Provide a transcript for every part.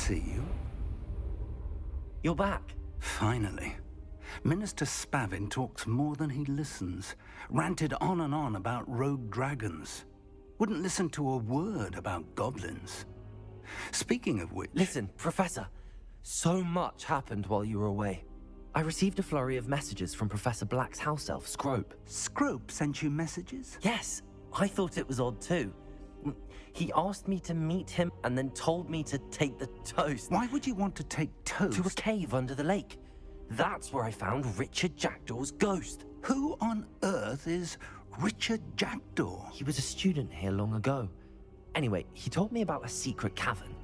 see you. You're back. Finally. Minister Spavin talks more than he listens. Ranted on and on about rogue dragons. Wouldn't listen to a word about goblins. Speaking of which... Listen, Professor. So much happened while you were away. I received a flurry of messages from Professor Black's house elf, Scrope. Scrope sent you messages? Yes, I thought it was odd too. He asked me to meet him and then told me to take the toast. Why would you want to take toast? To a cave under the lake. That's where I found Richard Jackdaw's ghost. Who on earth is Richard Jackdaw? He was a student here long ago. Anyway, he told me about a secret cavern.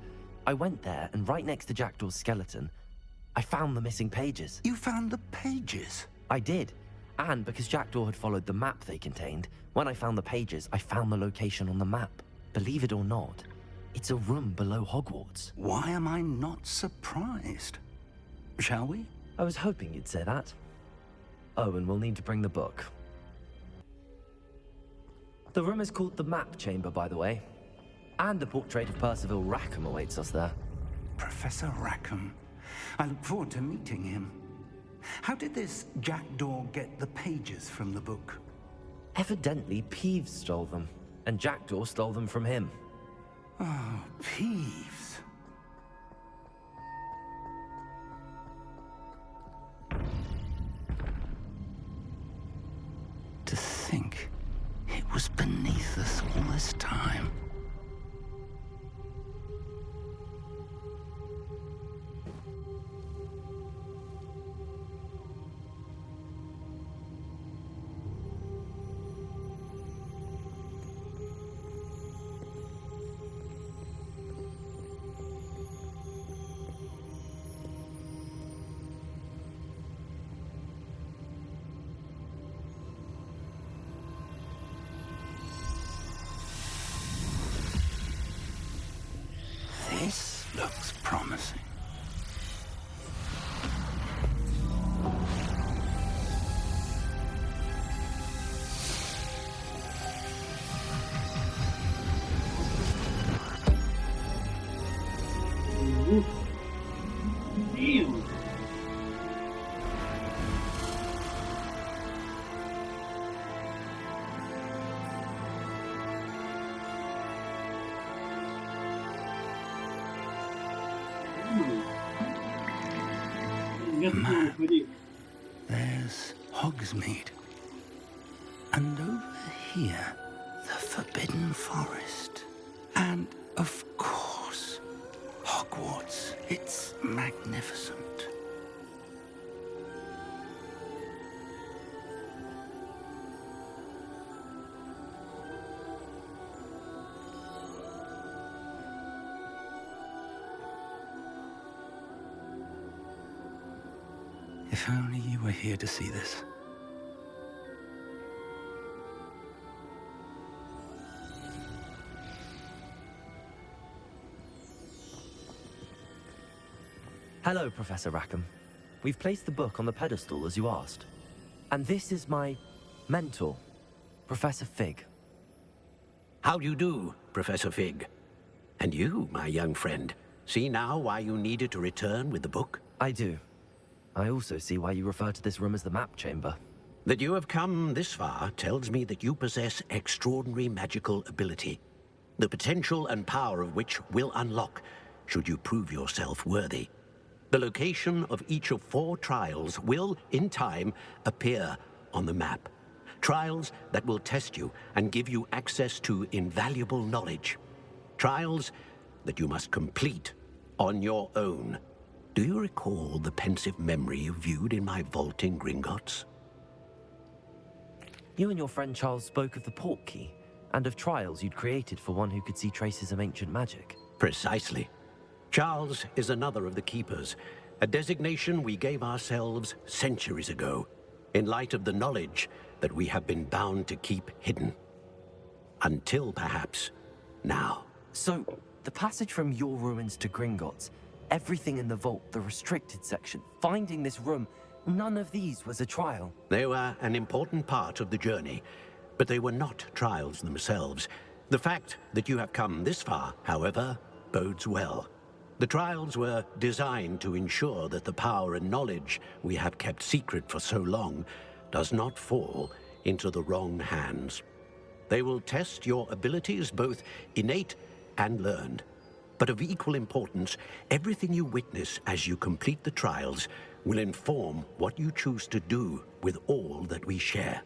I went there, and right next to Jackdaw's skeleton, I found the missing pages. You found the pages? I did. And because Jackdaw had followed the map they contained, when I found the pages, I found the location on the map. Believe it or not, it's a room below Hogwarts. Why am I not surprised? Shall we? I was hoping you'd say that. Oh, and we'll need to bring the book. The room is called the Map Chamber, by the way. And a portrait of Percival Rackham awaits us there. Professor Rackham. I look forward to meeting him. How did this Jackdaw get the pages from the book? Evidently, Peeves stole them, and Jackdaw stole them from him. Oh, Peeves. To think it was beneath us all this time. This looks promising. Damn. Map. There's Hogsmeade. And over here, the Forbidden Forest. And, of course, Hogwarts. It's magnificent. If only you were here to see this. Hello, Professor Rackham. We've placed the book on the pedestal as you asked. And this is my mentor, Professor Fig. How do you do, Professor Fig? And you, my young friend, see now why you needed to return with the book? I do. I also see why you refer to this room as the Map Chamber. That you have come this far tells me that you possess extraordinary magical ability, the potential and power of which will unlock should you prove yourself worthy. The location of each of 4 trials will, in time, appear on the map. Trials that will test you and give you access to invaluable knowledge. Trials that you must complete on your own. Do you recall the pensive memory you viewed in my vault in Gringotts? You and your friend Charles spoke of the port key, and of trials you'd created for one who could see traces of ancient magic. Precisely. Charles is another of the Keepers, a designation we gave ourselves centuries ago, in light of the knowledge that we have been bound to keep hidden. Until, perhaps, now. So, the passage from your ruins to Gringotts, everything in the vault, the restricted section, finding this room, none of these was a trial. They were an important part of the journey, but they were not trials themselves. The fact that you have come this far, however, bodes well. The trials were designed to ensure that the power and knowledge we have kept secret for so long does not fall into the wrong hands. They will test your abilities, both innate and learned. But of equal importance, everything you witness as you complete the trials will inform what you choose to do with all that we share.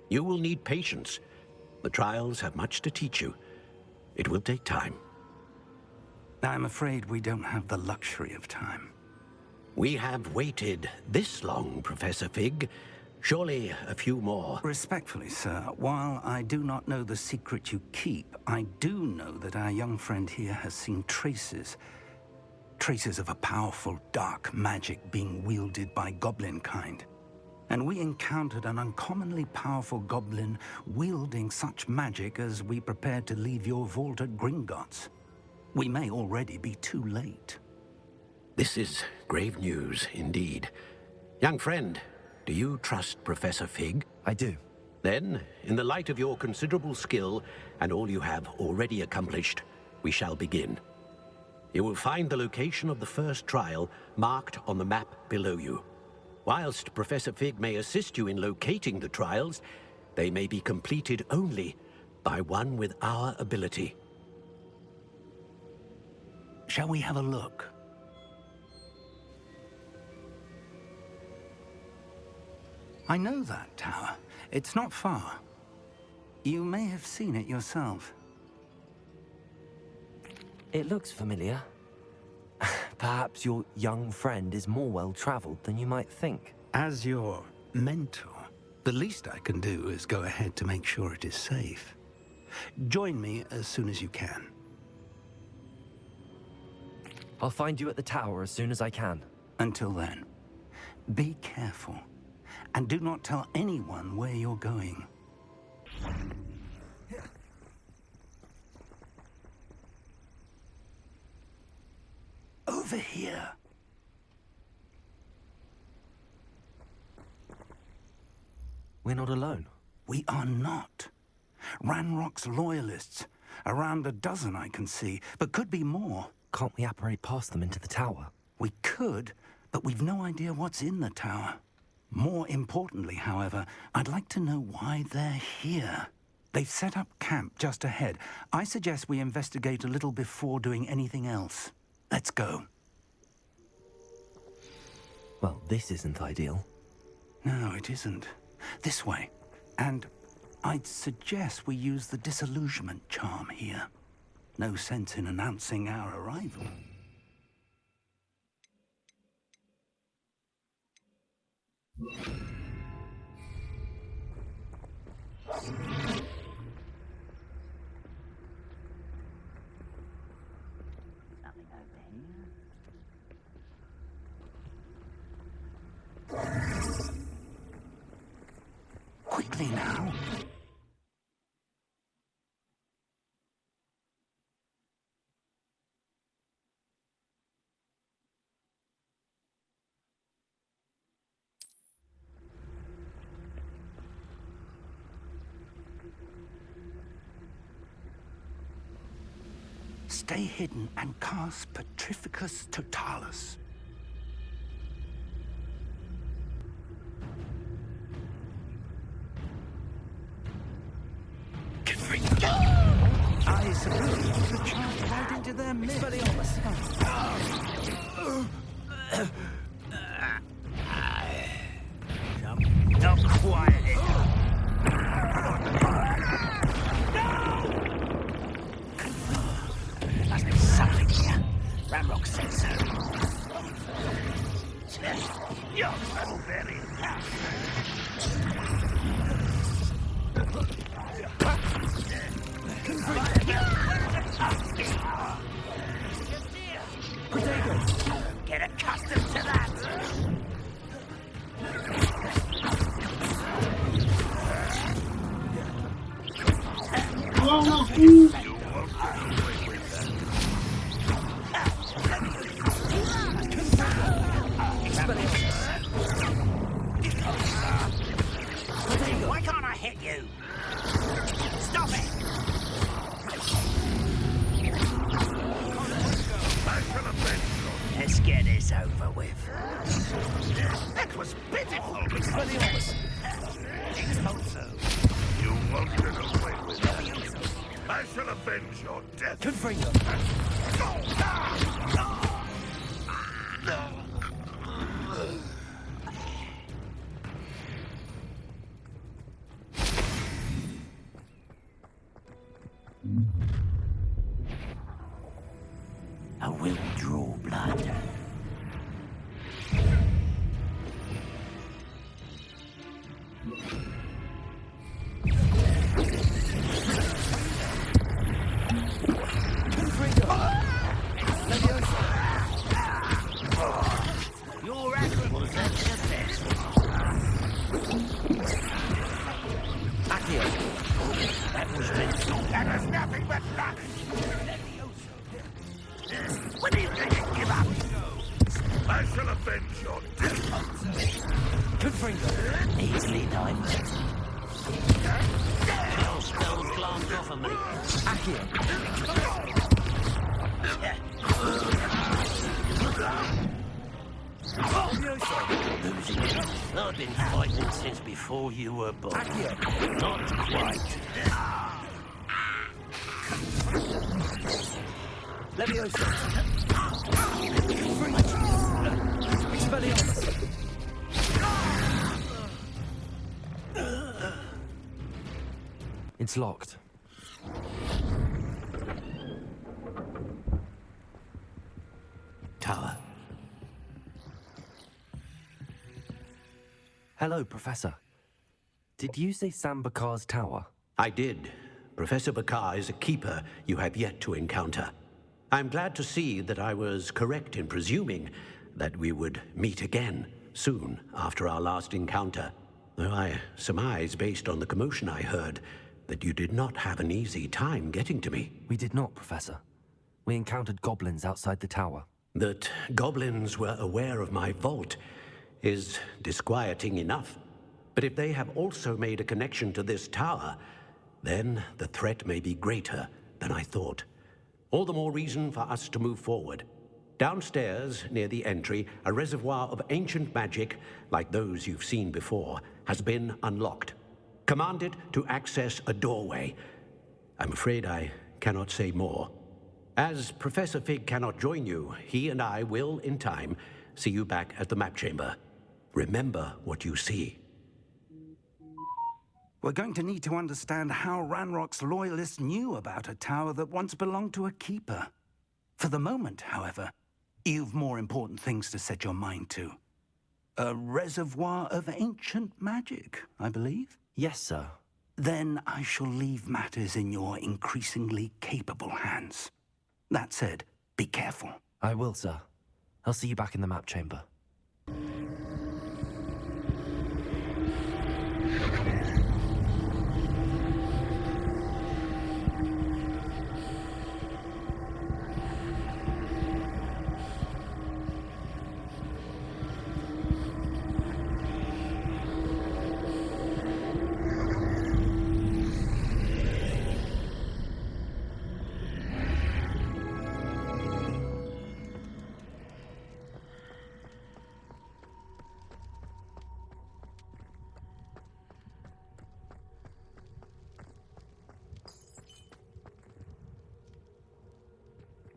You will need patience. The trials have much to teach you. It will take time. I'm afraid we don't have the luxury of time. We have waited this long, Professor Fig. Surely a few more. Respectfully, sir, while I do not know the secret you keep, I do know that our young friend here has seen traces of a powerful dark magic being wielded by goblin kind. And we encountered an uncommonly powerful goblin wielding such magic as we prepared to leave your vault at Gringotts. We may already be too late. This is grave news indeed. Young friend, do you trust Professor Fig? I do. Then, in the light of your considerable skill and all you have already accomplished, we shall begin. You will find the location of the first trial marked on the map below you. Whilst Professor Fig may assist you in locating the trials, they may be completed only by one with our ability. Shall we have a look? I know that tower. It's not far. You may have seen it yourself. It looks familiar. Perhaps your young friend is more well-traveled than you might think. As your mentor, the least I can do is go ahead to make sure it is safe. Join me as soon as you can. I'll find you at the tower as soon as I can. Until then, be careful. And do not tell anyone where you're going. Over here. We're not alone. We are not. Ranrock's loyalists. Around a dozen I can see, but could be more. Can't we apparate past them into the tower? We could, but we've no idea what's in the tower. More importantly, however, I'd like to know why they're here. They've set up camp just ahead. I suggest we investigate a little before doing anything else. Let's go. Well, this isn't ideal. No, it isn't. This way. And I'd suggest we use the disillusionment charm here. No sense in announcing our arrival. Nothing over here. Quickly now. Stay hidden and cast Petrificus Totalis. I suppose you could charge right into their midst. Not quiet. Must be something here. Ranrock said so. You're so very Get accustomed to that. Why can't I hit you? Stop it! over with. That was pitiful! Expelliarmus! You won't get away with that. I shall avenge your death. Confringo! I will draw blood. Your admirable was at your best. Accio! That was meant to. That was nothing but luck. When do you think you give up? I shall avenge your death. Confringo! Easily diverted. Your spell glanced off of me. Accio! Losing. I've been fighting since before you were born. Accio! Not quite. Leviosa! Expelliarmus! It's locked. Tower. Hello, Professor. Did you say Sam Bakar's tower? I did. Professor Bakar is a keeper you have yet to encounter. I'm glad to see that I was correct in presuming that we would meet again soon after our last encounter. Though I surmise, based on the commotion I heard, that you did not have an easy time getting to me. We did not, Professor. We encountered goblins outside the tower. That goblins were aware of my vault is disquieting enough. But if they have also made a connection to this tower, then the threat may be greater than I thought. All the more reason for us to move forward. Downstairs, near the entry, a reservoir of ancient magic, like those you've seen before, has been unlocked. Command it to access a doorway. I'm afraid I cannot say more. As Professor Fig cannot join you, he and I will, in time, see you back at the map chamber. Remember what you see. We're going to need to understand how Ranrock's loyalists knew about a tower that once belonged to a keeper. For the moment, however, you've more important things to set your mind to. A reservoir of ancient magic, I believe? Yes, sir. Then I shall leave matters in your increasingly capable hands. That said, be careful. I will, sir. I'll see you back in the map chamber.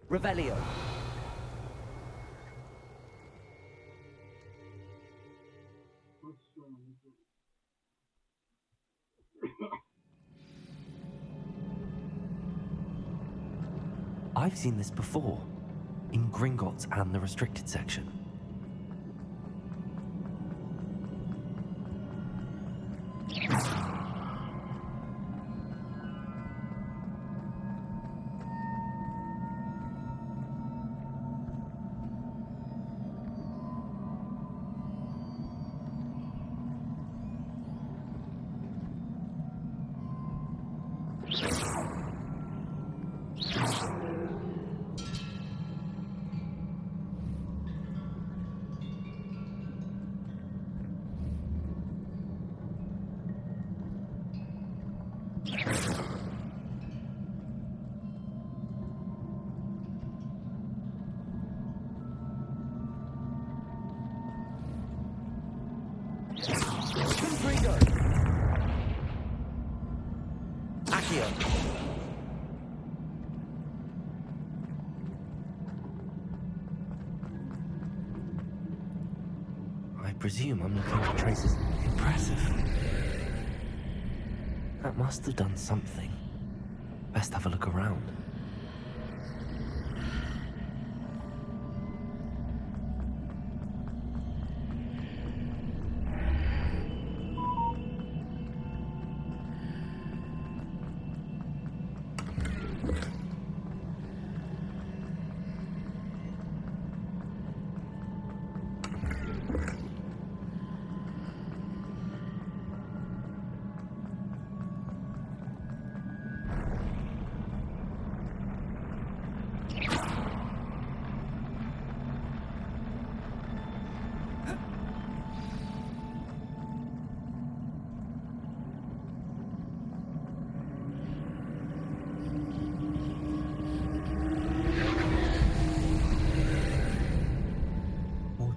Revelio. I've seen this before, in Gringotts and the restricted section. presume I'm looking for traces. Impressive. That must have done something. Best have a look around.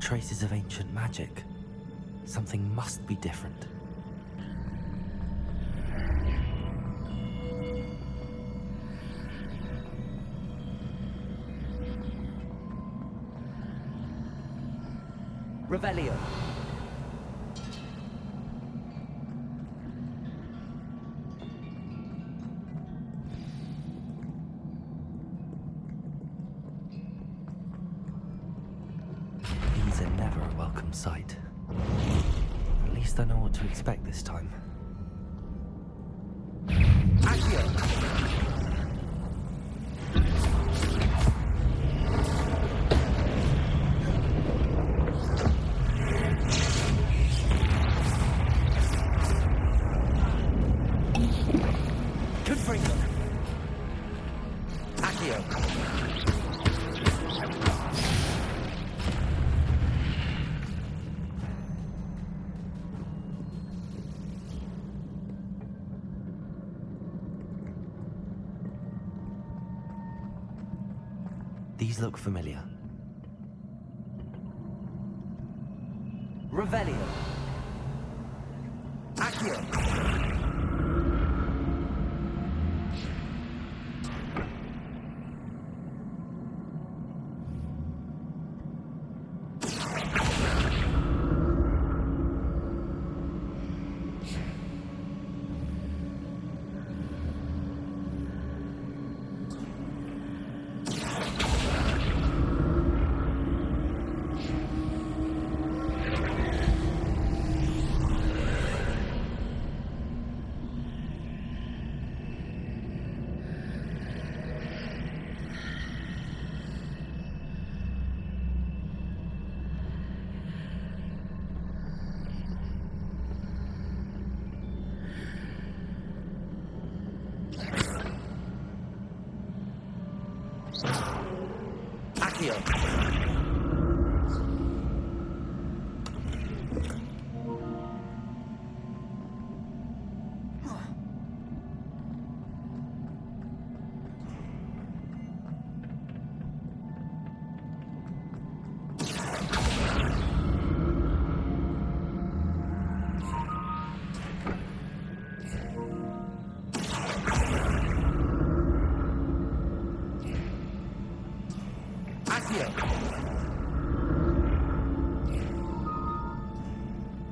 Traces of ancient magic. Something must be different. Revelio. Never a welcome sight. At least I know what to expect this time. Accio! Confringo! Accio! These look familiar. Revelio. Accio. Accio.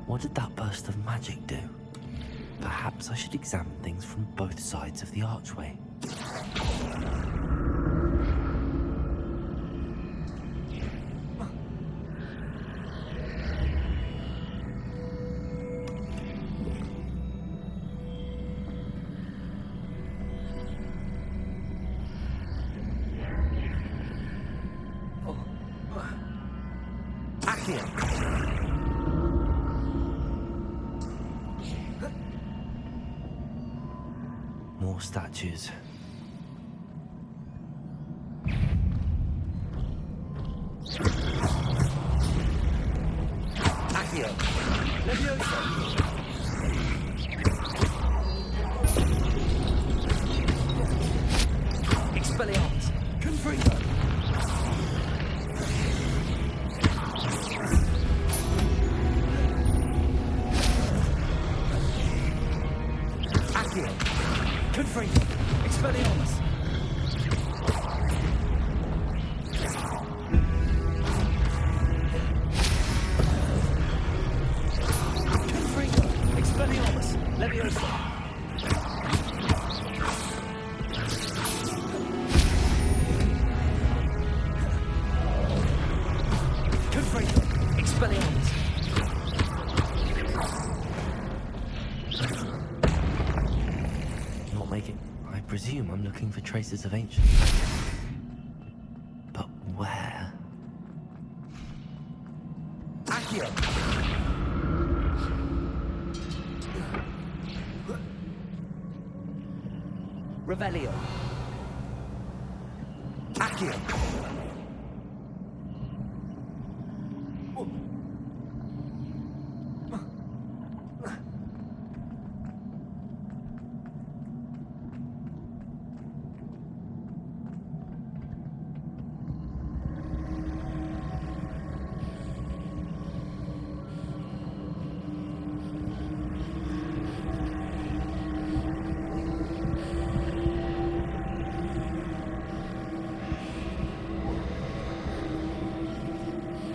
What did that burst of magic do? Perhaps I should examine things from both sides of the archway. More statues. Accio. Levioso. Expelliarmus. Confringo. Accio. Confringo. Expelliarmus. for traces of ancient. But where? Accio! Revelio. Accio.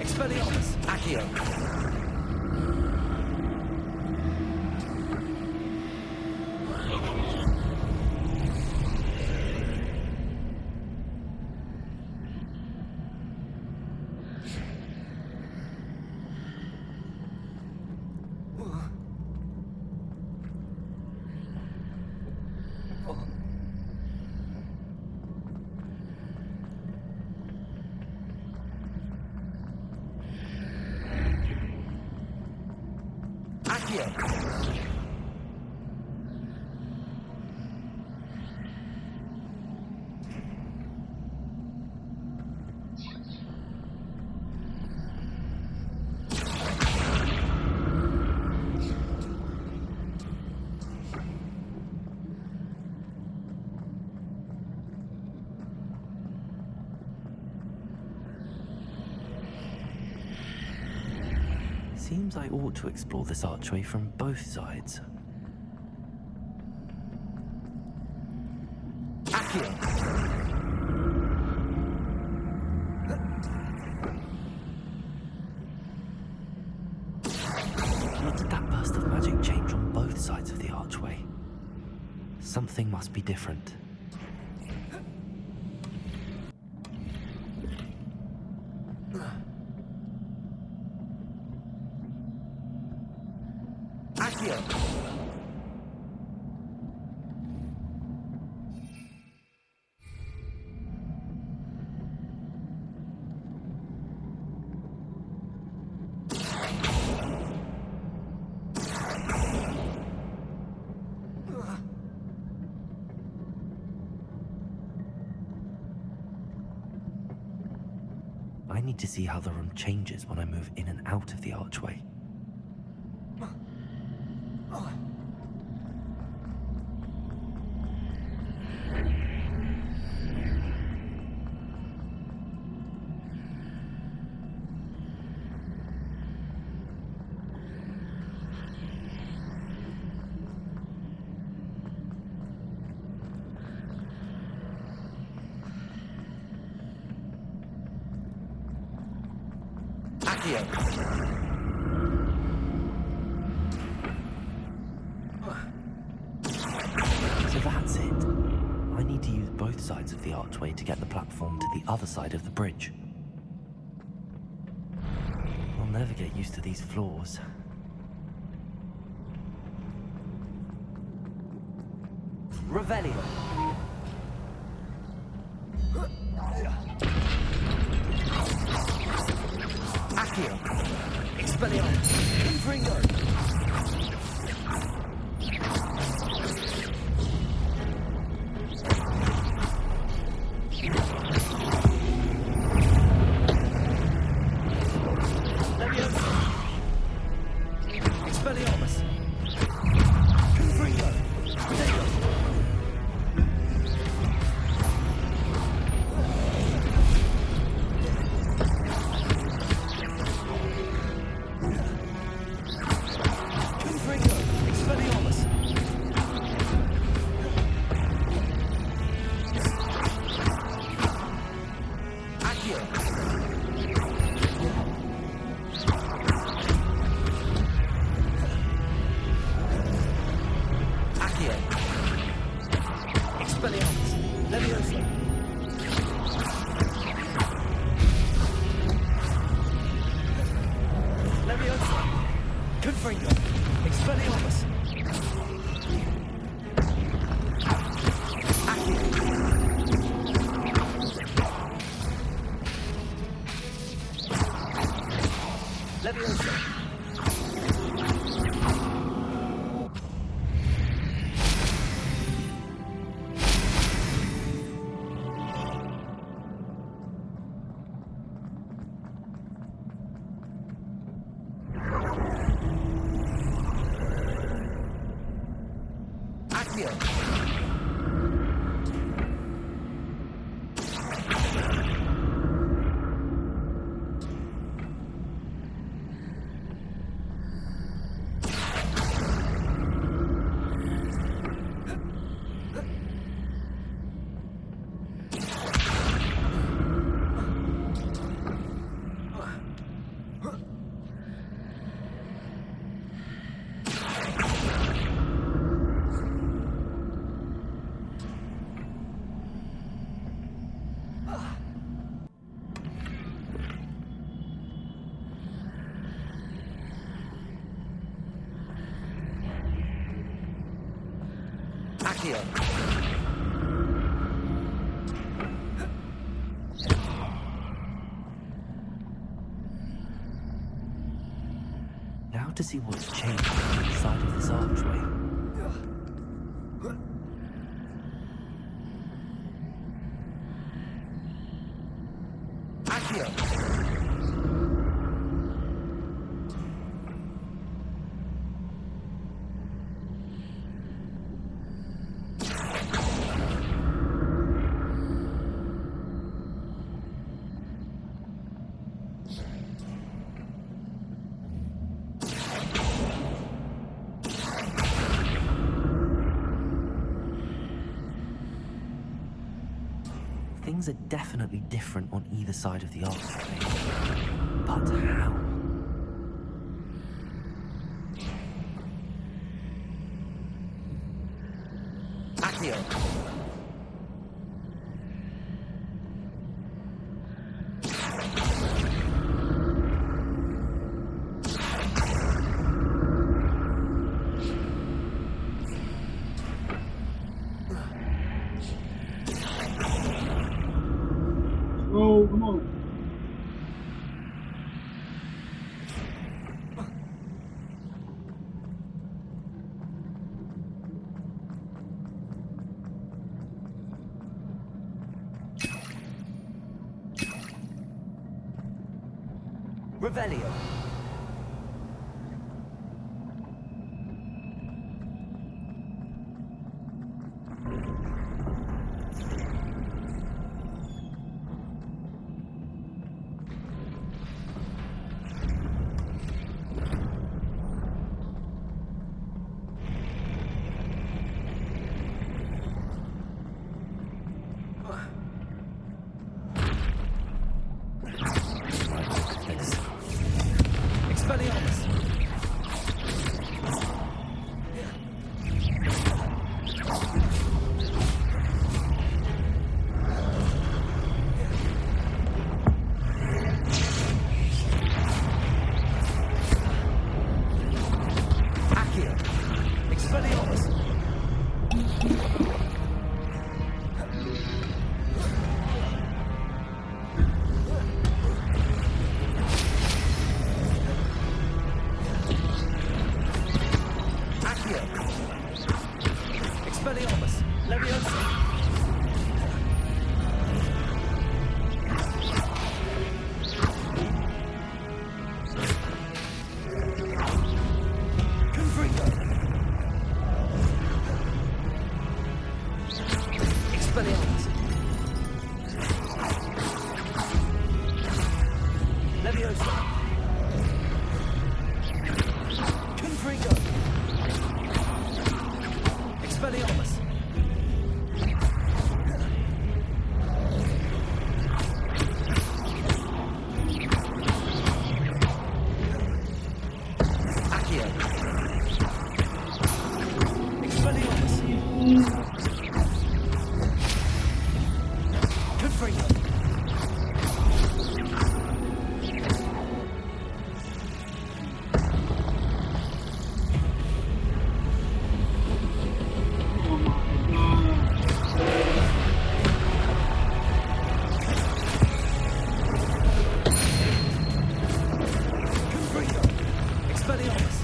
Expelliarmus. Accio. Seems I ought to explore this archway from both sides. Accio. What did that burst of magic change on both sides of the archway? Something must be different. Accio. I need to see how the room changes when I move in and out of the archway. So that's it. I need to use both sides of the archway to get the platform to the other side of the bridge. I'll never get used to these floors. Revelio. Accio. Expelliarmus. Infringo. Leviosa. Expelliarmus. Infringo. Potato. Confringo. Expelliarmus. Accio. Accio. Now to see what's changed inside of this archway. Accio. Things are definitely different on either side of the archway. But how? Accio. Oh, come on. Revelio. Expelliarmus. Accio. Expelliarmus. Accio. Expelliarmus. Leviosa. Confringo. Expelliarmus. Leviosa. Confringo. Expelliarmus. Accio. Expelliarmus. Confringo. Confringo. Expelliarmus.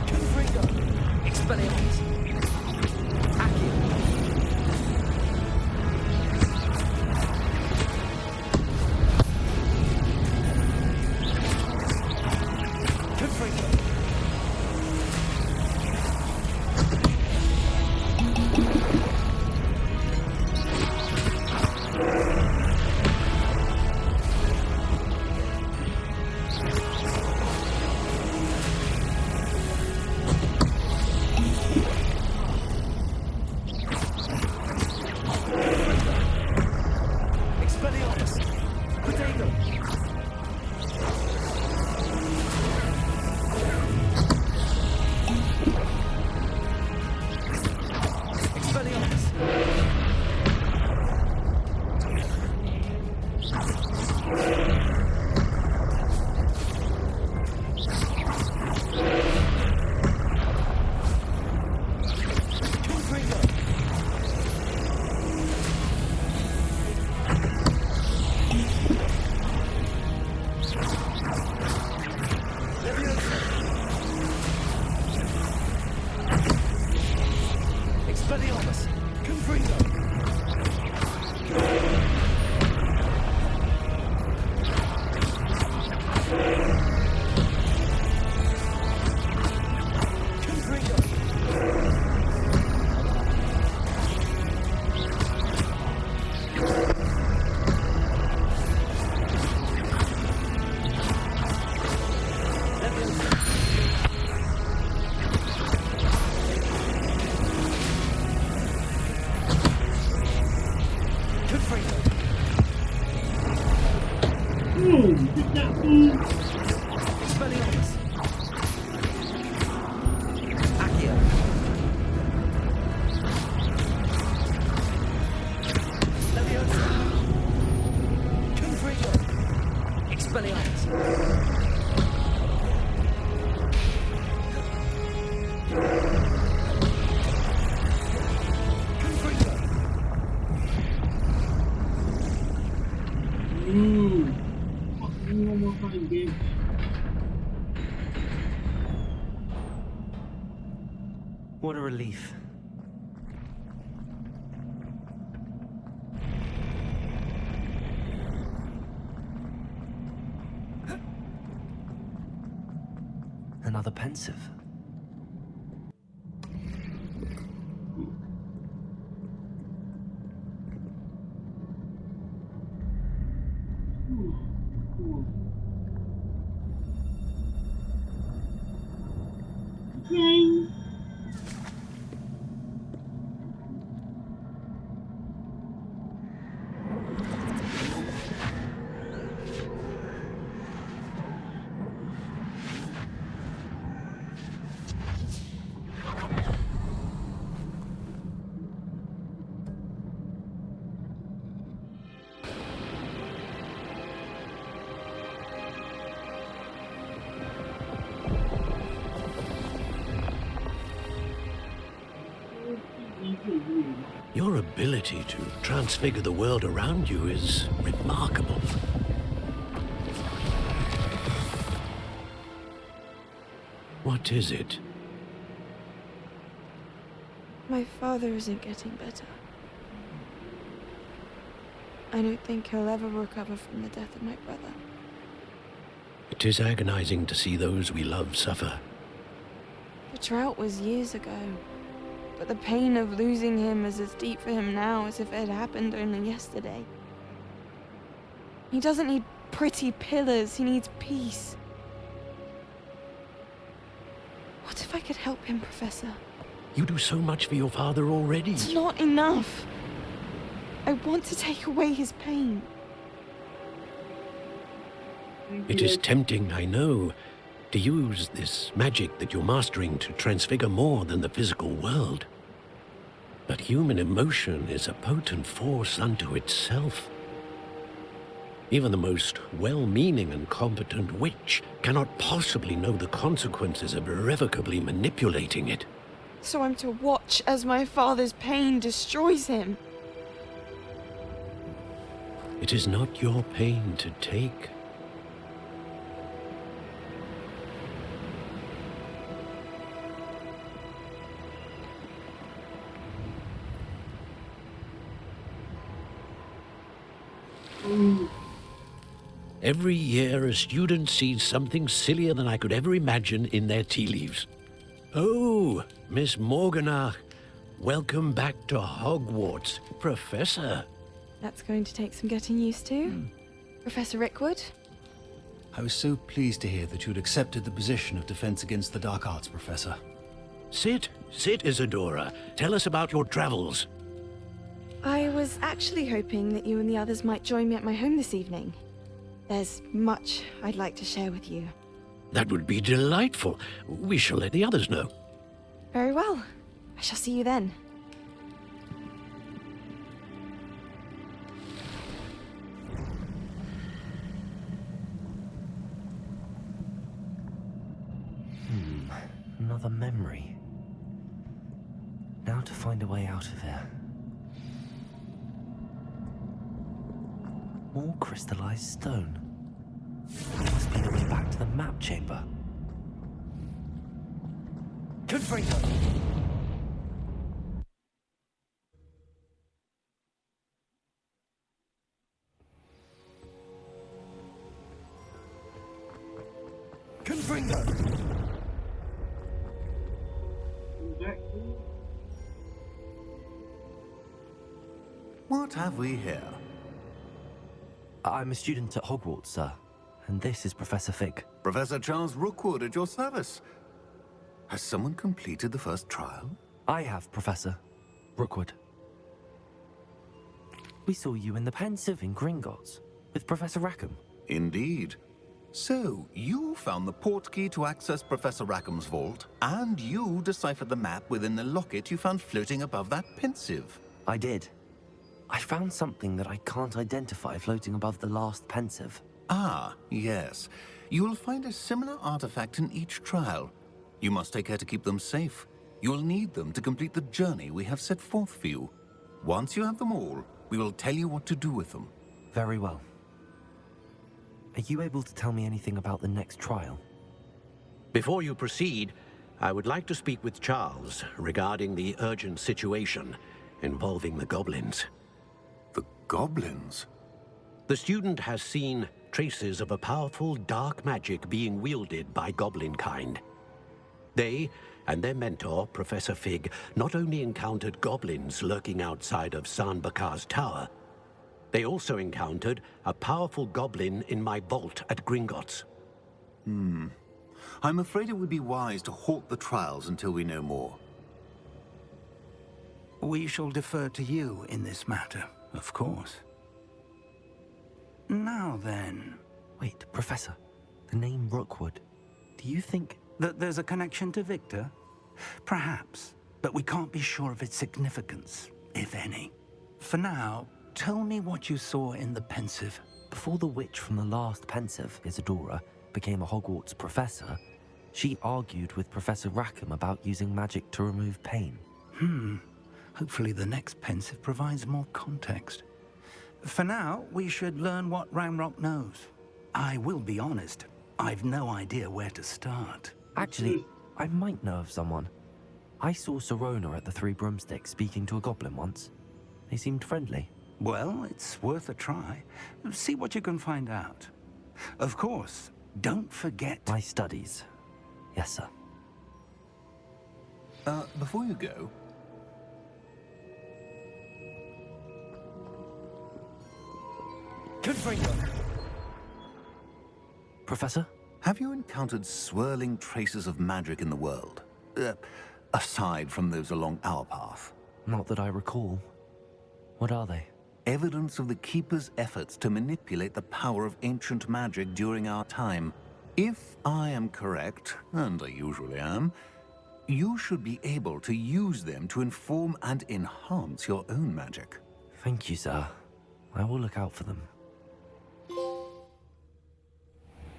Confringo. Expelliarmus. Accio. Confringo. Expelliarmus. Potato. Expelliarmus. Oh, get that fool. Expelliarmus. Accio. Leviosa. Confringo. Expelliarmus. Confringo. One more time, game. What a relief. Another pensive. Okay. Your ability to transfigure the world around you is remarkable. What is it? My father isn't getting better. I don't think he'll ever recover from the death of my brother. It is agonizing to see those we love suffer. The drought was years ago, but the pain of losing him is as deep for him now as if it had happened only yesterday. He doesn't need pretty pillars, he needs peace. What if I could help him, Professor? You do so much for your father already. It's not enough. I want to take away his pain. It is tempting, I know, to use this magic that you're mastering to transfigure more than the physical world. But human emotion is a potent force unto itself. Even the most well-meaning and competent witch cannot possibly know the consequences of irrevocably manipulating it. So I'm to watch as my father's pain destroys him. It is not your pain to take. Every year, a student sees something sillier than I could ever imagine in their tea leaves. Oh, Miss Morganach, welcome back to Hogwarts, Professor. That's going to take some getting used to. Professor Rickwood? I was so pleased to hear that you'd accepted the position of Defense Against the Dark Arts, Professor. Sit, Isadora. Tell us about your travels. I was actually hoping that you and the others might join me at my home this evening. There's much I'd like to share with you. That would be delightful. We shall let the others know. Very well. I shall see you then. Another memory. Now to find a way out of here. More crystallized stone. Must be the way back to the map chamber. Confringo. Confringo. What have we here? I'm a student at Hogwarts, sir. And this is Professor Fig. Professor Charles Rookwood at your service. Has someone completed the first trial? I have, Professor Rookwood. We saw you in the Pensive in Gringotts with Professor Rackham. Indeed. So, you found the portkey to access Professor Rackham's vault, and you deciphered the map within the locket you found floating above that pensive. I did. I found something that I can't identify floating above the last pensive. Ah, yes. You will find a similar artifact in each trial. You must take care to keep them safe. You will need them to complete the journey we have set forth for you. Once you have them all, we will tell you what to do with them. Very well. Are you able to tell me anything about the next trial? Before you proceed, I would like to speak with Charles regarding the urgent situation involving the goblins. The goblins? The student has seen traces of a powerful dark magic being wielded by goblin kind. They and their mentor, Professor Fig, not only encountered goblins lurking outside of Sanbakar's tower, they also encountered a powerful goblin in my vault at Gringotts. I'm afraid it would be wise to halt the trials until we know more. We shall defer to you in this matter, of course. Now then... Wait, Professor. The name Rookwood. Do you think... that there's a connection to Victor? Perhaps, but we can't be sure of its significance, if any. For now, tell me what you saw in the pensive. Before the witch from the last pensive, Isadora, became a Hogwarts professor, she argued with Professor Rackham about using magic to remove pain. Hopefully the next pensive provides more context. For now, we should learn what Ramrock knows. I will be honest, I've no idea where to start. Actually, I might know of someone. I saw Sirona at the Three Broomsticks speaking to a goblin once. They seemed friendly. Well, it's worth a try. See what you can find out. Of course, don't forget... My studies. Yes, sir. Before you go... Confringo! Professor? Have you encountered swirling traces of magic in the world? Aside from those along our path? Not that I recall. What are they? Evidence of the Keeper's efforts to manipulate the power of ancient magic during our time. If I am correct, and I usually am, you should be able to use them to inform and enhance your own magic. Thank you, sir. I will look out for them.